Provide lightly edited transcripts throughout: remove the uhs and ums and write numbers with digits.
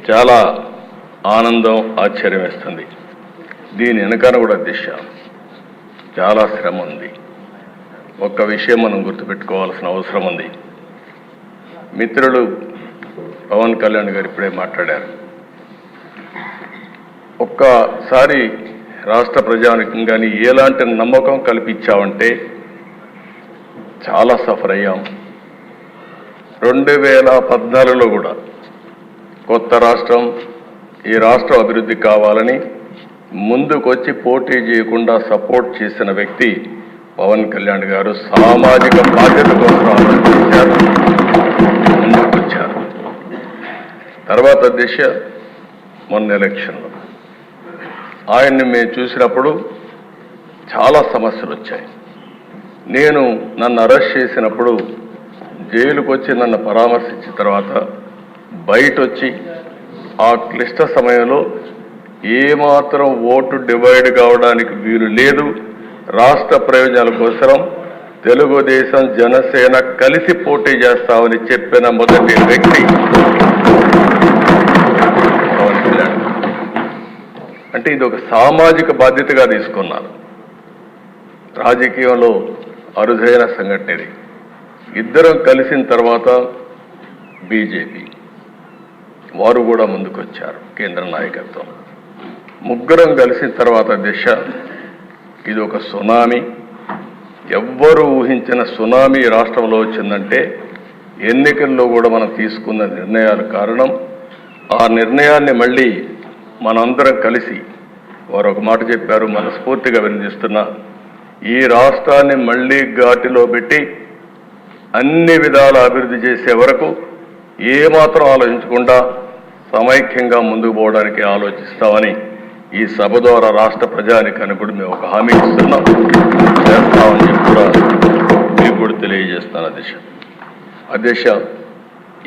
చాలా ఆనందం, ఆశ్చర్యం వేస్తుంది. దీని వెనకాల కూడా దిశ చాలా శ్రమ ఉంది. ఒక్క విషయం మనం గుర్తుపెట్టుకోవాల్సిన అవసరం ఉంది. మిత్రులు పవన్ కళ్యాణ్ గారు ఇప్పుడే మాట్లాడారు. ఒక్కసారి రాష్ట్ర ప్రజానికం కానీ ఎలాంటి నమ్మకం కల్పించామంటే చాలా సఫర్ అయ్యాం. 2014లో కూడా కొత్త రాష్ట్రం, ఈ రాష్ట్రం అభివృద్ధి కావాలని ముందుకొచ్చి పోటీ చేయకుండా సపోర్ట్ చేసిన వ్యక్తి పవన్ కళ్యాణ్ గారు. సామాజిక బాధ్యత కోసం ఆలోచించారు, ముందుకొచ్చారు. తర్వాత దిశ మొన్న ఎలక్షన్లో ఆయన్ని మేము చూసినప్పుడు చాలా సమస్యలు వచ్చాయి. నన్ను అరెస్ట్ చేసినప్పుడు జైలుకు వచ్చి నన్ను పరామర్శించిన తర్వాత బయట వచ్చి ఆ క్లిష్ట సమయంలో ఏమాత్రం ఓటు డివైడ్ కావడానికి వీలు లేదు, రాష్ట్ర ప్రయోజనాల కోసం తెలుగుదేశం జనసేన కలిసి పోటీ చేస్తామని చెప్పిన మొదటి వ్యక్తి పవన్ కళ్యాణ్. అంటే ఇది ఒక సామాజిక బాధ్యతగా తీసుకున్నారు. రాజకీయంలో అరుదైన సంఘటన ఇది. ఇద్దరం కలిసిన తర్వాత బీజేపీ వారు కూడా ముందుకొచ్చారు, కేంద్ర నాయకత్వం. ముగ్గురం కలిసిన తర్వాత దిశ ఇది ఒక సునామీ. ఎవ్వరూ ఊహించిన సునామీ రాష్ట్రంలో వచ్చిందంటే ఎన్నికల్లో కూడా మనం తీసుకున్న నిర్ణయాల కారణం. ఆ నిర్ణయాన్ని మళ్ళీ మనందరం కలిసి వారు ఒక మాట చెప్పారు, మనస్ఫూర్తిగా వినిపిస్తున్నా, ఈ రాష్ట్రాన్ని మళ్ళీ ఘాటిలో పెట్టి అన్ని విధాల అభివృద్ధి చేసే వరకు ఏమాత్రం ఆలోచించకుండా సమైక్యంగా ముందుకు పోవడానికి ఆలోచిస్తామని ఈ సభ ద్వారా రాష్ట్ర ప్రజానికానికి కూడా మేము ఒక హామీ ఇస్తున్నాం, చేస్తామని చెప్పి కూడా మీకు కూడా తెలియజేస్తాను. అధ్యక్ష,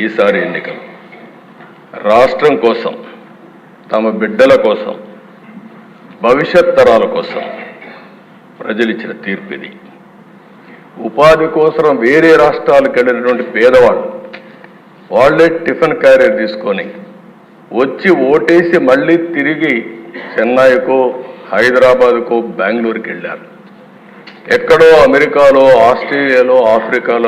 ఈసారి ఎన్నికలు రాష్ట్రం కోసం, తమ బిడ్డల కోసం, భవిష్యత్ తరాల కోసం ప్రజలు ఇచ్చిన తీర్పు ఇది. ఉపాధి కోసం వేరే రాష్ట్రాలకు వెళ్ళినటువంటి పేదవాళ్ళు వాళ్లే టిఫిన్ క్యారియర్ తీసుకొని వచ్చి ఓటేసి మళ్ళీ తిరిగి చెన్నైకో, హైదరాబాద్కో, బెంగళూరుకి వెళ్ళారు. ఎక్కడో అమెరికాలో, ఆస్ట్రేలియాలో, ఆఫ్రికాలో